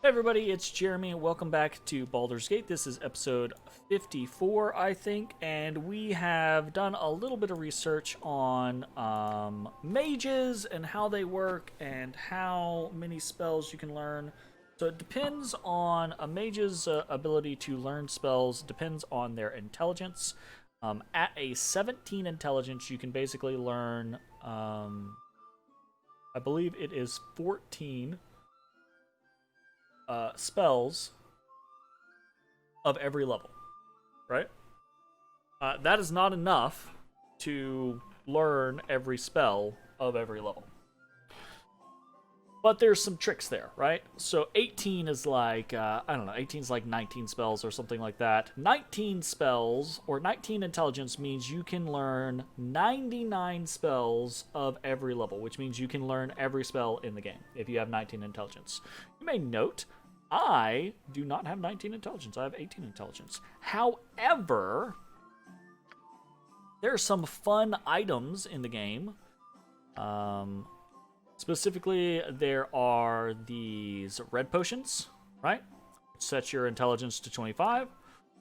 Hey everybody, it's Jeremy. Welcome back to Baldur's Gate. This is episode 54, I think, and we have done a little bit of research on mages and how they work and how many spells you can learn. So it depends on a mage's ability to learn spells, depends on their intelligence. At a 17 intelligence, you can basically learn, I believe it is 14 spells of every level, right? That is not enough to learn every spell of every level. But there's some tricks there, right? So 18 is like, I don't know, 18 is like 19 spells or something like that. 19 spells, or 19 intelligence, means you can learn 99 spells of every level, which means you can learn every spell in the game if you have 19 intelligence. You may note, I do not have 19 intelligence. I have 18 intelligence. However, there are some fun items in the game. Specifically, there are these red potions, right? Which set your intelligence to 25.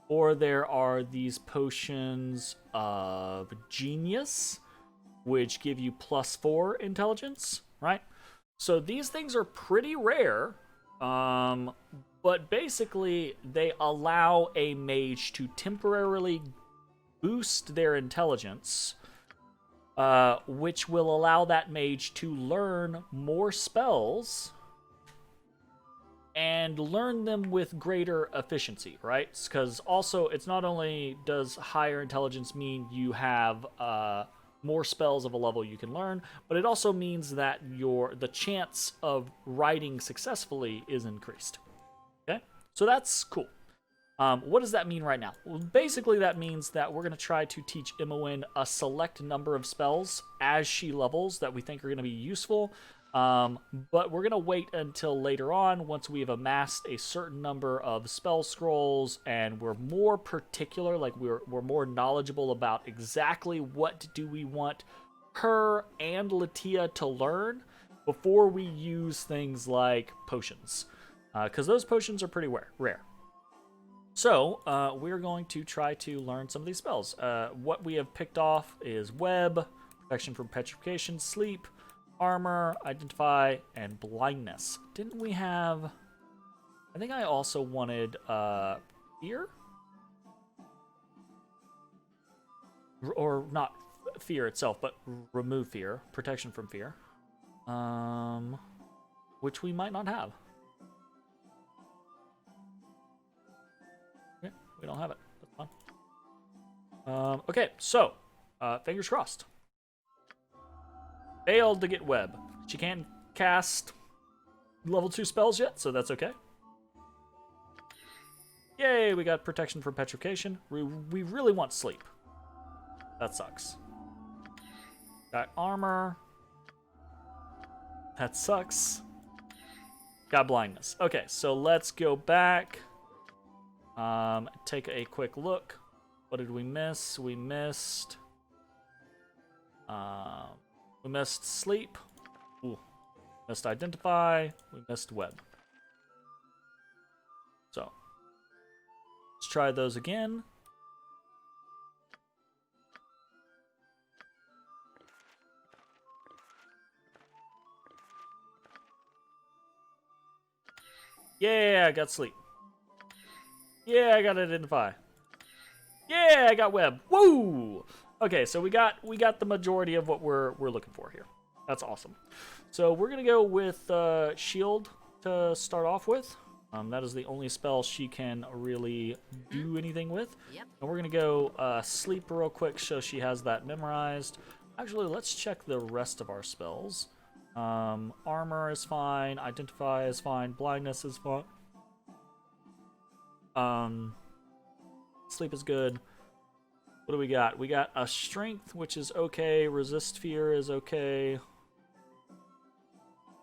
Or there are these potions of genius, which give you +4 intelligence, right? So these things are pretty rare. But basically, they allow a mage to temporarily boost their intelligence, which will allow that mage to learn more spells and learn them with greater efficiency, right? Because also, it's not only does higher intelligence mean you have more spells of a level you can learn, but it also means that the chance of writing successfully is increased. Okay, so that's cool. What does that mean right now? Well, basically, that means that we're going to try to teach Imowen a select number of spells as she levels that we think are going to be useful. But we're going to wait until later on, once we have amassed a certain number of spell scrolls and we're more particular, like we're more knowledgeable about exactly what do we want her and Latia to learn before we use things like potions. Because those potions are pretty rare. So, we're going to try to learn some of these spells. What we have picked off is Web, Protection from Petrification, Sleep, Armor, Identify, and Blindness. Didn't we have... I think I also wanted Fear? Or not Fear itself, but Remove Fear. Protection from Fear. Which we might not have. Okay, we don't have it. That's fine. Okay, so, fingers crossed. Failed to get Web. She can't cast level 2 spells yet, so that's okay. Yay, we got Protection from Petrification. We really want Sleep. That sucks. Got Armor. That sucks. Got Blindness. Okay, so let's go back. Take a quick look. What did we miss? We missed Sleep. Ooh. Missed Identify. We missed Web. So, let's try those again. Yeah, I got Sleep. Yeah, I got Identify. Yeah, I got Web. Woo! Okay, so we got the majority of what we're looking for here. That's awesome. So we're gonna go with Shield to start off with. That is the only spell she can really do anything with. Yep. And we're gonna go Sleep real quick so she has that memorized. Actually, let's check the rest of our spells. Armor is fine. Identify is fine. Blindness is fine. Sleep is good. What do we got? We got a Strength, which is okay. Resist Fear is okay.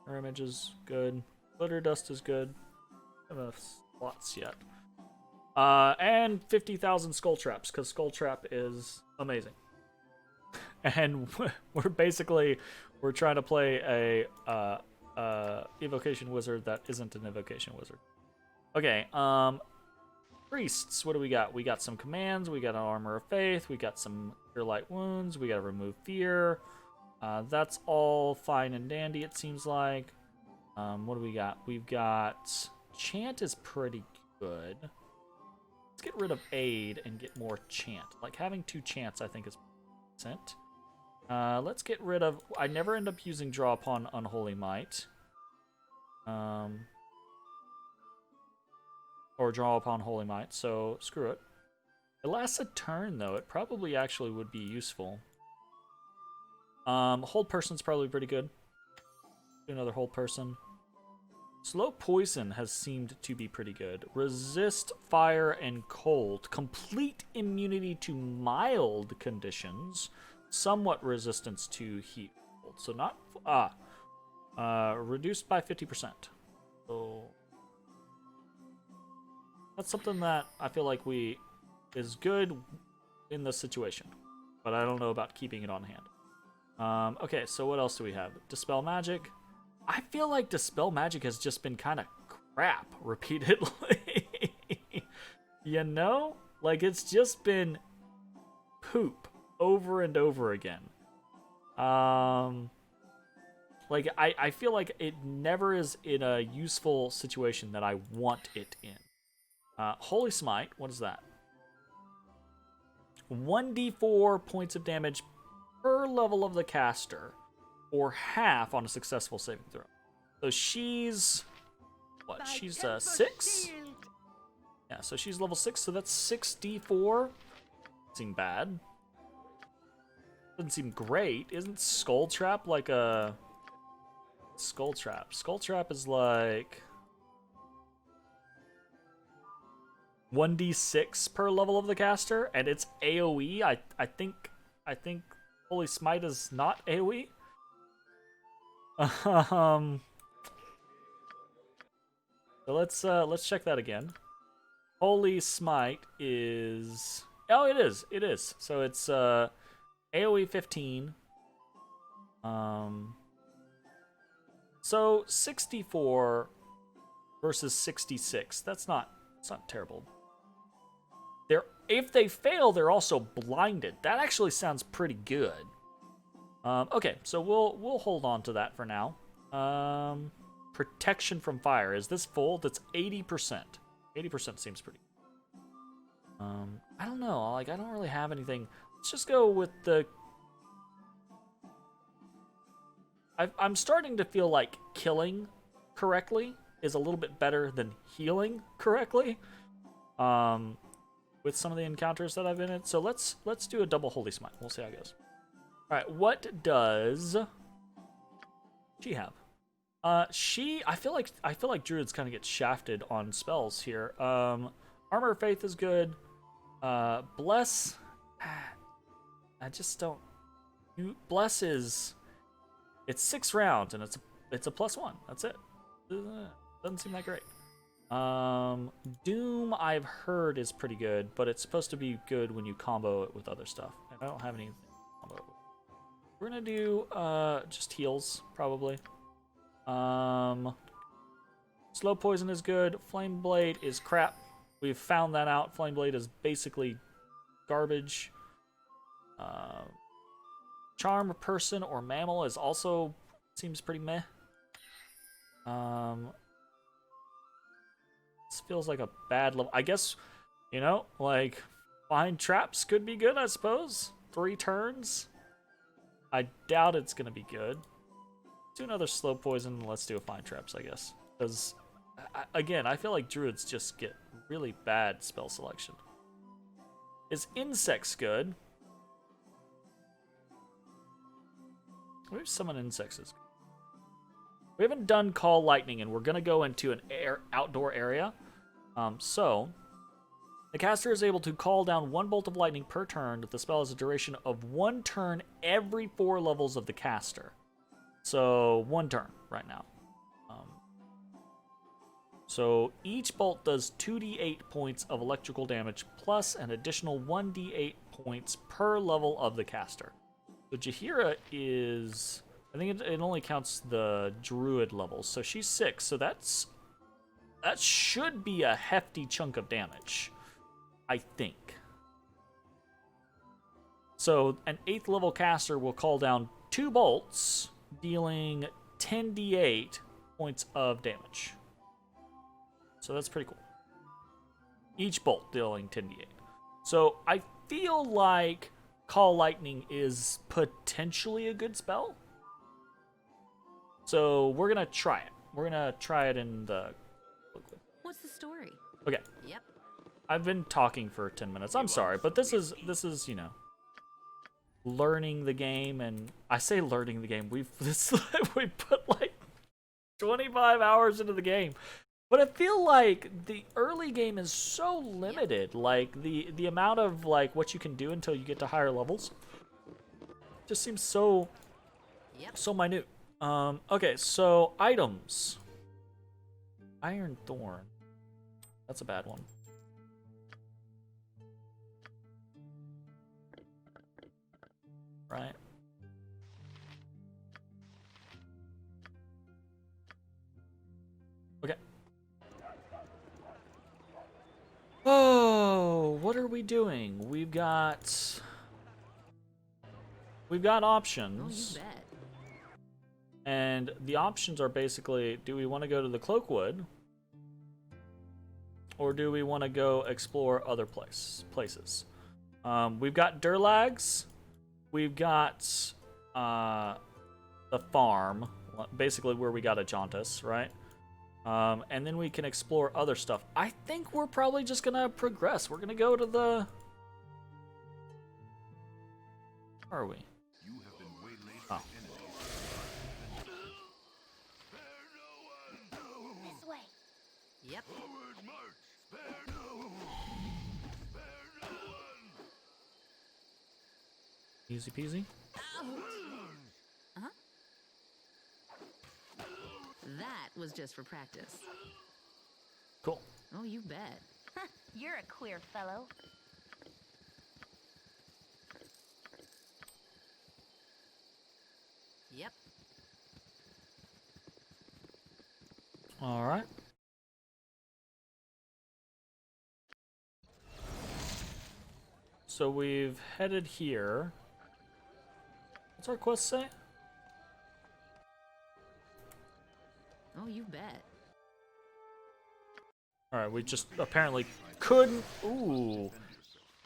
Her Image is good. Glitter Dust is good. I don't have enough slots yet. And 50,000 Skull Traps, because Skull Trap is amazing. And we're trying to play a evocation wizard that isn't an evocation wizard. Okay, priests, what do we got? We got some commands, we got an armor of faith, we got some cure light wounds, we got to remove fear. That's all fine and dandy, it seems like. What do we got? We've got chant is pretty good. Let's get rid of aid and get more chant. Like having 2 chants, I think is decent. Let's get rid of. I never end up using draw upon unholy might. Or draw upon holy might. So screw it. It lasts a turn though. It probably actually would be useful. Hold person's probably pretty good. Do another hold person. Slow poison has seemed to be pretty good. Resist fire and cold. Complete immunity to mild conditions. Somewhat resistance to heat. So not reduced by 50%. So that's something that I feel like is good in this situation, but I don't know about keeping it on hand. Okay, so what else do we have? Dispel magic. I feel like Dispel Magic has just been kind of crap repeatedly. You know? Like, it's just been poop over and over again. Like, I feel like it never is in a useful situation that I want it in. Holy Smite, what is that? 1d4 points of damage per level of the caster. Or half on a successful saving throw. So she's what? She's 6. Yeah, so she's level 6. So that's 6d4. Doesn't seem bad. Doesn't seem great. Isn't Skull Trap like a Skull Trap? Skull Trap is like 1d6 per level of the caster, and it's AOE. I think Holy Smite is not AOE. So let's check that again. Holy Smite is it is. So it's AoE 15. So 64 versus 66. It's not terrible. If they fail, they're also blinded. That actually sounds pretty good. Okay, so we'll hold on to that for now. Protection from fire. Is this full? That's 80%. 80% seems pretty good. I don't know. Like, I don't really have anything. Let's just go with the... I'm starting to feel like killing correctly is a little bit better than healing correctly. With some of the encounters that I've been in. So let's do a double Holy Smite. We'll see how it goes. All right, what does she have? I feel like druids kind of get shafted on spells here. Armor of Faith is good. Bless, I just don't. Bless is, it's 6 rounds and it's a +1. That's it. Doesn't seem that great. Doom I've heard is pretty good, but it's supposed to be good when you combo it with other stuff. And I don't have anything to combo it with. We're gonna do just heals, probably. Slow Poison is good. Flame Blade is crap. We've found that out. Flame Blade is basically garbage. Charm Person or Mammal is also seems pretty meh. This feels like a bad level. I guess, you know, like, Find Traps could be good, I suppose. 3 turns. I doubt it's going to be good. Let's do another Slow Poison, and let's do a Find Traps, I guess. Because, again, I feel like druids just get really bad spell selection. Is Insects good? Maybe Summon Insects is good. We haven't done Call Lightning, and we're going to go into an outdoor area. So, the caster is able to call down 1 bolt of lightning per turn. The spell has a duration of 1 turn every 4 levels of the caster. So, 1 turn right now. So, each bolt does 2d8 points of electrical damage, plus an additional 1d8 points per level of the caster. So, Jaheira is I think it only counts the druid levels. So she's 6. So that should be a hefty chunk of damage, I think. So an 8th level caster will call down 2 bolts, dealing 10d8 points of damage. So that's pretty cool. Each bolt dealing 10d8. So I feel like Call Lightning is potentially a good spell. So we're gonna try it. We're gonna try it in the... What's the story? Okay. Yep. I've been talking for 10 minutes. I'm sorry, but this is, you know, learning the game, and I say learning the game. We put like 25 hours into the game. But I feel like the early game is so limited. Like the amount of like what you can do until you get to higher levels just seems so minute. Okay, so items. Iron Thorn. That's a bad one. Right. Okay. Oh, what are we doing? We've got options. Oh, you bet. And the options are basically, do we want to go to the Cloakwood? Or do we want to go explore other places? We've got Durlags. We've got the farm, basically where we got a Jauntus, right? And then we can explore other stuff. I think we're probably just gonna progress. We're gonna go to the... Where are we? Oh. This way. Yep. Easy peasy. Uh-huh. That was just for practice. Cool. Oh, you bet. You're a queer fellow. Yep. All right. So we've headed here. What's our quest say? Oh, you bet. Alright, we just apparently couldn't... Ooh.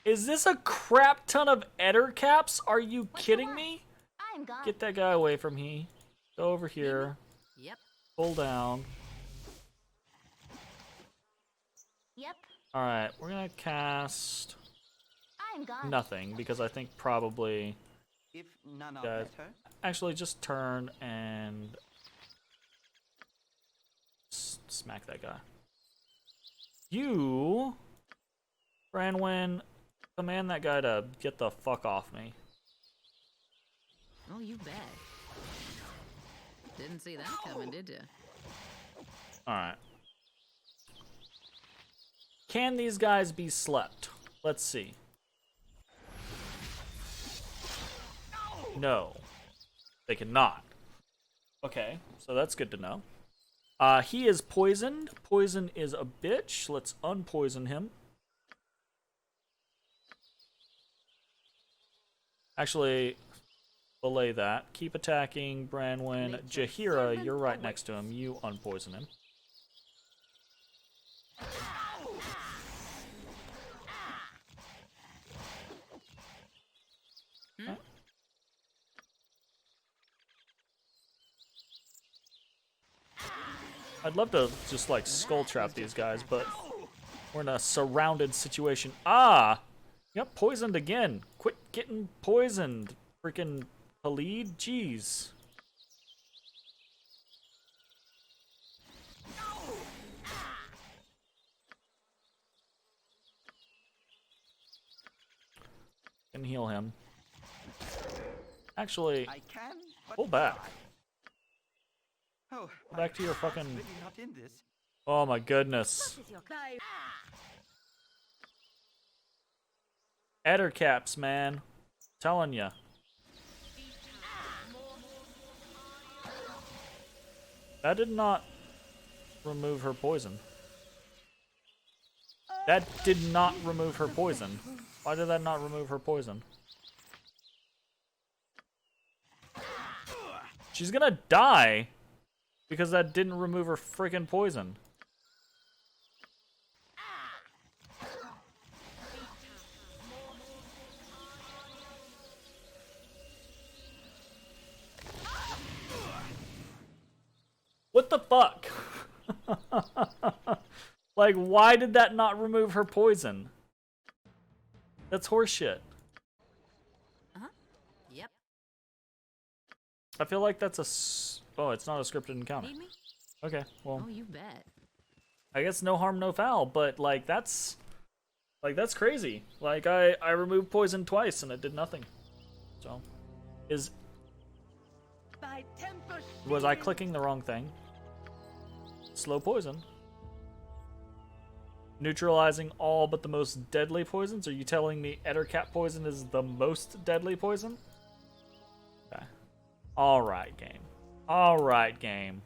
Is this a crap ton of Eder caps? Are you kidding me? I'm gone. Get that guy away from me. Go over here. Yep. Pull down. Yep. Alright, we're gonna cast... I'm gone. nothing, because I think probably... If none are guys, better, actually, just turn and... smack that guy. You... Branwen, command that guy to get the fuck off me. Oh, you bet. Didn't see that coming, did you? Alright. Can these guys be slept? Let's see. No. They cannot. Okay, so that's good to know. He is poisoned. Poison is a bitch. Let's unpoison him. Actually, belay that. Keep attacking Branwen. Jaheira, you're right next to him. You unpoison him. Okay. I'd love to just like skull trap these guys, but we're in a surrounded situation. Ah! Yep, poisoned again. Quit getting poisoned. Freaking Khalid, jeez. Can heal him. Actually, I can, but pull back. Oh, Go back to your fucking... really not in this. Oh my goodness. Eder caps, man. Telling ya. That did not remove her poison. That did not remove her poison. Why did that not remove her poison? She's gonna die because that didn't remove her freaking poison. What the fuck? Like, why did that not remove her poison? That's horseshit. Yep. I feel like that's a oh, it's not a scripted encounter. Need me? Okay, well, Oh, you bet. I guess no harm, no foul, but like that's crazy. Like I removed poison twice and it did nothing. So, was I clicking the wrong thing? Slow poison. Neutralizing all but the most deadly poisons? Are you telling me Ettercap poison is the most deadly poison? Okay. Alright, game. Alright, game.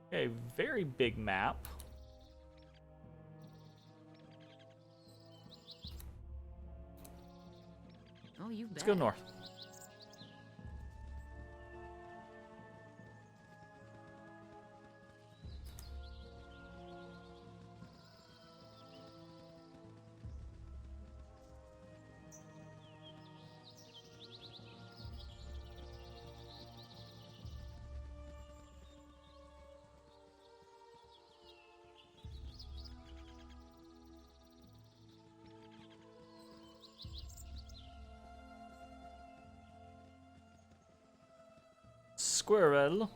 Okay, very big map. Oh, you bet. Let's go north. Squirrel.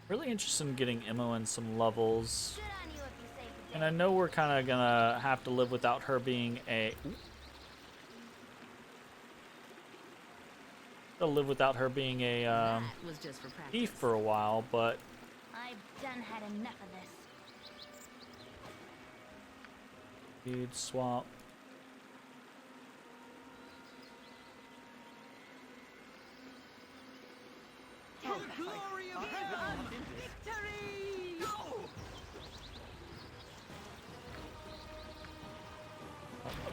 Really interested in getting Immo in some levels. Good on you if you save the day. And I know we're kind of gonna have to live without her being a... Gonna live without her being a That was just for practice. thief for a while, but I've done had enough of this. dude, swap.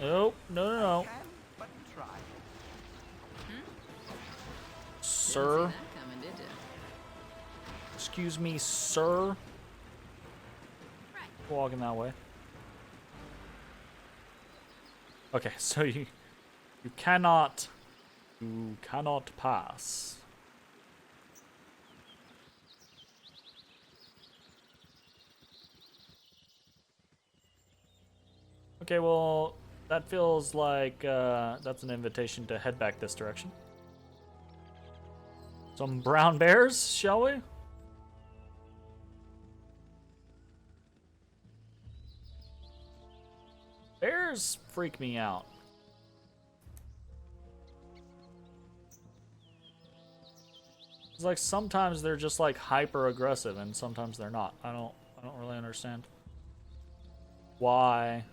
Oh, no, no, no. Can, but try. Sir. Didn't see that coming, did ya? Excuse me, sir. Right. Walking that way. Okay, so you cannot pass. Okay, well, that feels like that's an invitation to head back this direction. Some brown bears, shall we? Bears freak me out. It's like sometimes they're just like hyper aggressive and sometimes they're not. I don't really understand why.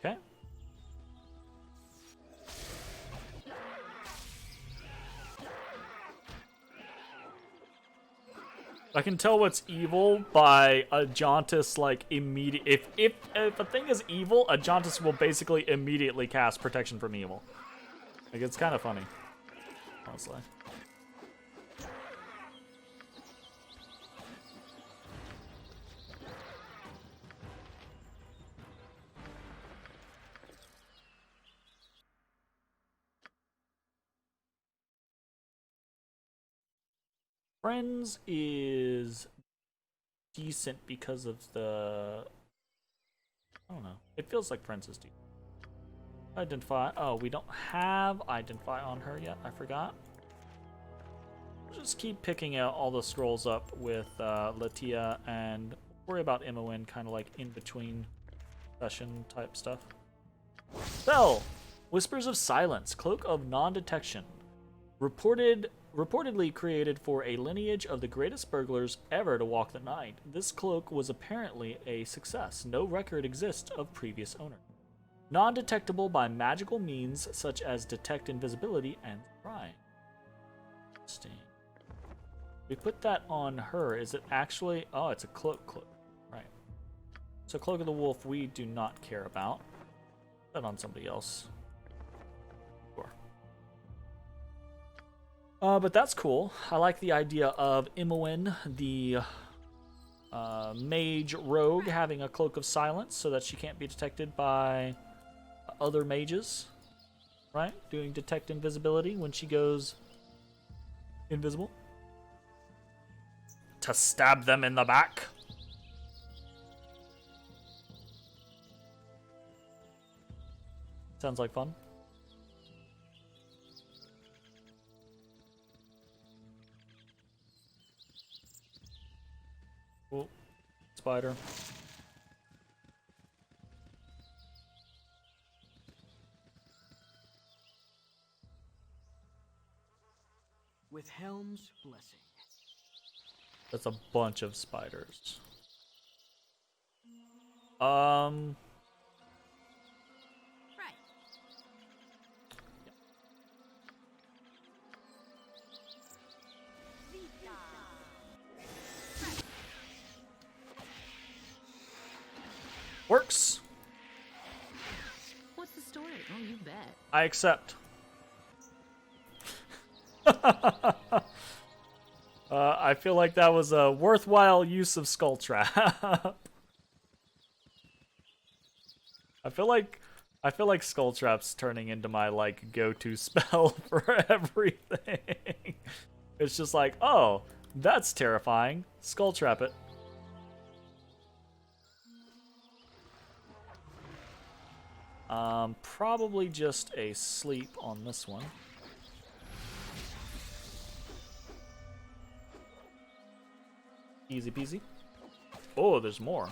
Okay. I can tell what's evil by a Jauntus like immediate. If a thing is evil, a Jauntus will basically immediately cast protection from evil. Like it's kind of funny, honestly. Friends is decent because of the... I don't know. It feels like Friends is decent. Identify. Oh, we don't have Identify on her yet. I forgot. We'll just keep picking out all the scrolls up with Latia and worry about Imoen kind of like in between session type stuff. Spell! Whispers of Silence, Cloak of Non-Detection. Reportedly created for a lineage of the greatest burglars ever to walk the night. This cloak was apparently a success. No record exists of previous owner. Non-detectable by magical means such as detect invisibility and scrying. Interesting. We put that on her. Is it actually... Oh, it's a cloak. Right. So Cloak of the Wolf we do not care about. Put that on somebody else. Sure. But that's cool. I like the idea of Imoen, the mage rogue, having a Cloak of Silence so that she can't be detected by other mages. Right? Doing detect invisibility when she goes invisible. To stab them in the back. Sounds like fun. Oh, spider. With Helm's blessing. That's a bunch of spiders. Right. Works. What's the story? Oh, you bet. I accept. I feel like that was a worthwhile use of Skull Trap. I feel like Skull Trap's turning into my like go-to spell for everything. It's just like, oh, that's terrifying. Skull Trap it. Probably just a sleep on this one. Easy peasy. Oh, there's more.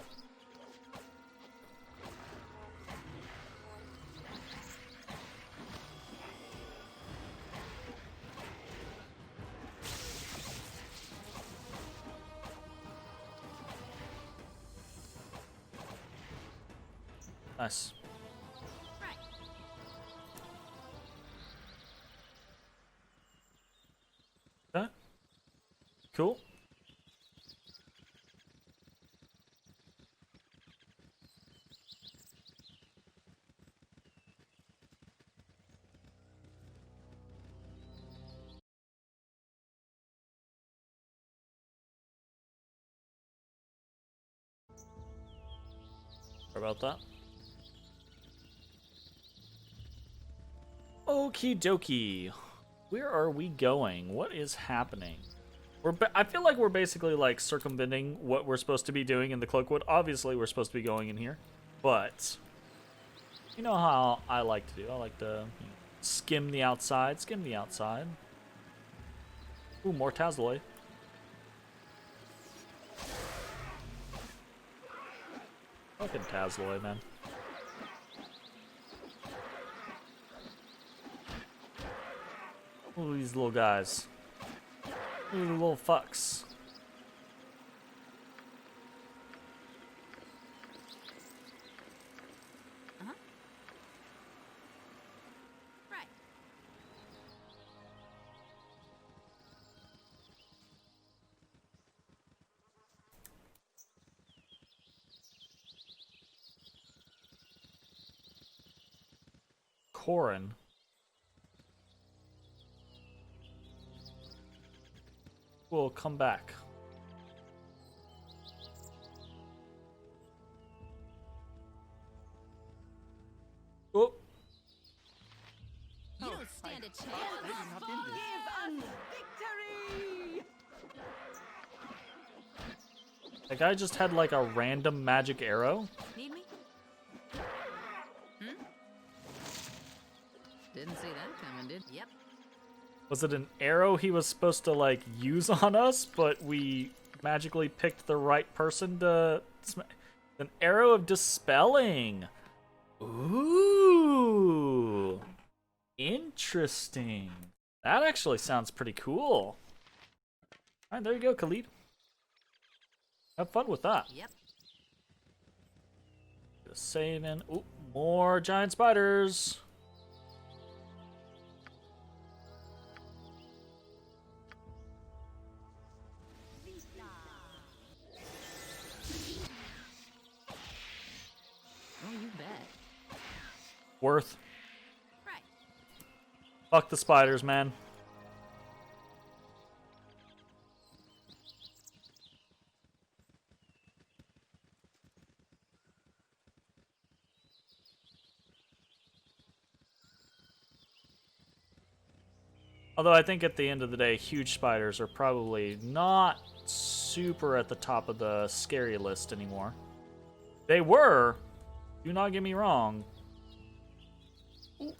Nice. Right. Okay. Cool. Sorry about that. Okie dokie. Where are we going? What is happening? I feel like we're basically like circumventing what we're supposed to be doing in the Cloakwood. Obviously, we're supposed to be going in here, but you know how I like to do. I like to skim the outside. Ooh, more Tazloy. Fucking Tazloy, man. Look at these little guys. Look at the little fucks. Uh-huh. Right. Corin. We'll come back. Oh, You don't stand a chance. I'm not in this. Victory! that guy just had like a random magic arrow. Need me? Didn't see that coming, did? Yep. Was it an arrow he was supposed to like use on us, but we magically picked the right person to An arrow of dispelling. Ooh. Interesting. That actually sounds pretty cool. Alright, there you go, Khalid. Have fun with that. Yep. Just saving. Ooh, more giant spiders. Oh, you bet. Worth. Right. Fuck the spiders, man. Although I think at the end of the day, huge spiders are probably not super at the top of the scary list anymore. They were. Do not get me wrong. Ooh,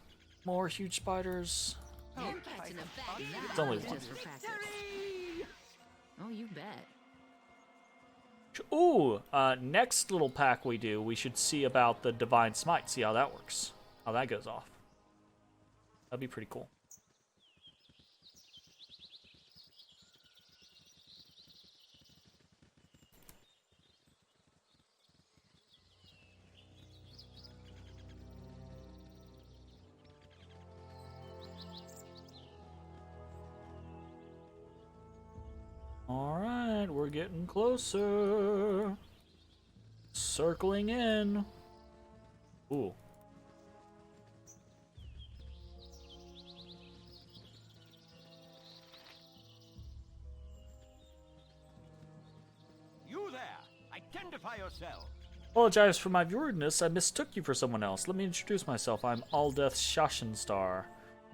more huge spiders. You're catching a bad It's only one. just for practice. Oh, you bet. Ooh, next little pack we do, we should see about the Divine Smite. See how that works. How that goes off. That'd be pretty cool. Alright, we're getting closer. Circling in. Ooh. You there! Identify yourself! Apologize for my rudeness. I mistook you for someone else. Let me introduce myself. I'm Aldeth Shashenstar.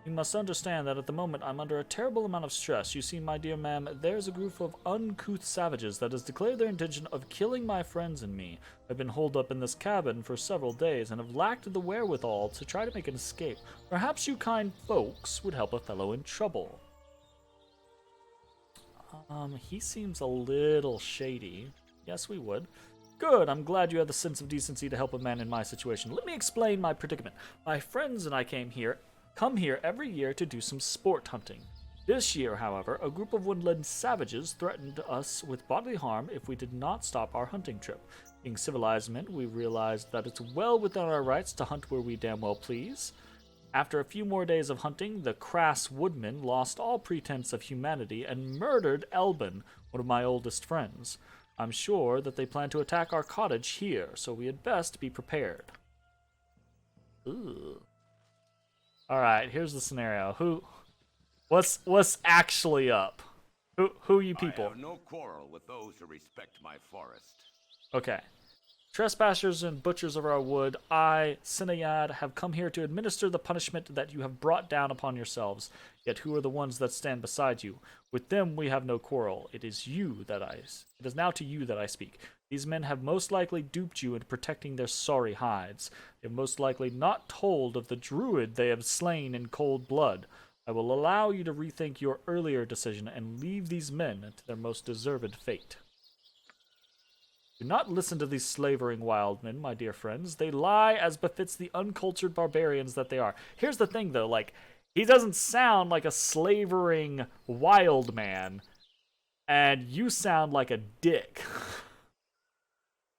You must understand that at the moment I'm under a terrible amount of stress. You see, my dear ma'am, there's a group of uncouth savages that has declared their intention of killing my friends and me. I've been holed up in this cabin for several days and have lacked the wherewithal to try to make an escape. Perhaps you kind folks would help a fellow in trouble. He seems a little shady. Yes, we would. Good, I'm glad you had the sense of decency to help a man in my situation. Let me explain my predicament. My friends and I come here every year to do some sport hunting. This year, however, a group of woodland savages threatened us with bodily harm if we did not stop our hunting trip. Being civilized men, we realized that it's well within our rights to hunt where we damn well please. After a few more days of hunting, the crass woodmen lost all pretense of humanity and murdered Elbin, one of my oldest friends. I'm sure that they plan to attack our cottage here, so we had best be prepared. Ooh. Alright, here's the scenario. What's actually up? Who you people? I have no quarrel with those who respect my forest. Okay. Trespassers and butchers of our wood, I, Sinayad, have come here to administer the punishment that you have brought down upon yourselves. Yet who are the ones that stand beside you? With them we have no quarrel. It is now to you that I speak. These men have most likely duped you into protecting their sorry hides. They have most likely not told of the druid they have slain in cold blood. I will allow you to rethink your earlier decision and leave these men to their most deserved fate. Do not listen to these slavering wild men, my dear friends. They lie as befits the uncultured barbarians that they are. Here's the thing, though, he doesn't sound like a slavering wild man, and you sound like a dick.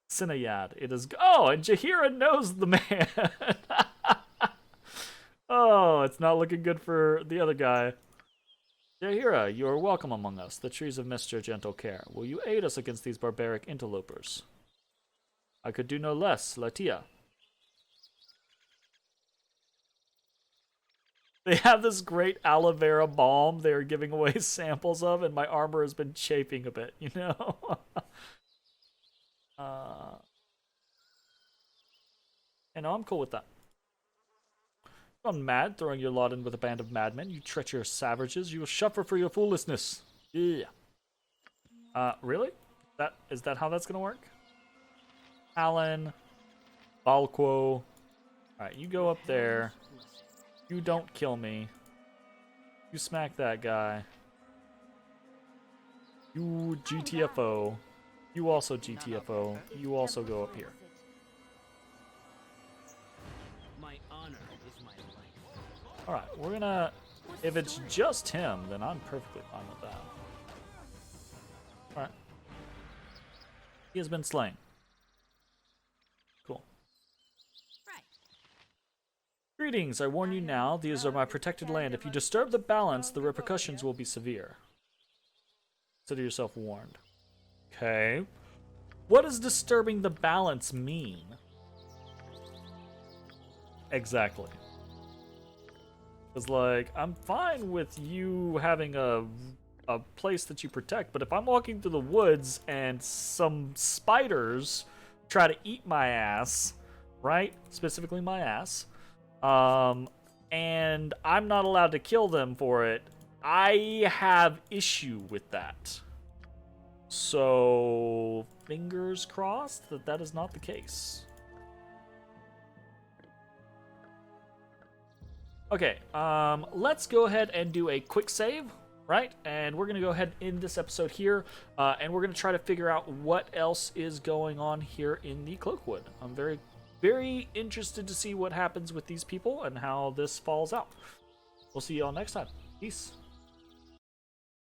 Sinayad, it is... Oh, and Jahira knows the man! Oh, it's not looking good for the other guy. Jahira, you are welcome among us. The trees have missed your gentle care. Will you aid us against these barbaric interlopers? I could do no less, Latia. They have this great aloe vera balm they're giving away samples of, and my armor has been chafing a bit, you know? And I'm cool with that. Gone mad, throwing your lot in with a band of madmen, you treacherous savages. You will suffer for your foolishness. Yeah. Really? Is that how that's gonna work? Alan, Balquo. Alright, you go up there. You don't kill me. You smack that guy. You GTFO. You also GTFO. You also go up here. Alright, we're gonna... What's If the it's story? just him, then I'm perfectly fine with that. Alright. He has been slain. Cool. Right. Greetings, I warn you now, these are my protected land. If you disturb the balance, the repercussions will be severe. Consider yourself warned. Okay. What does disturbing the balance mean? Exactly. Because, like, I'm fine with you having a place that you protect, but if I'm walking through the woods and some spiders try to eat my ass, right? Specifically my ass, and I'm not allowed to kill them for it, I have issue with that. So, fingers crossed that that is not the case. Okay, let's go ahead and do a quick save, right? And we're gonna go ahead and end this episode here, and we're gonna try to figure out what else is going on here in the Cloakwood. I'm very, very interested to see what happens with these people and how this falls out. We'll see you all next time. Peace.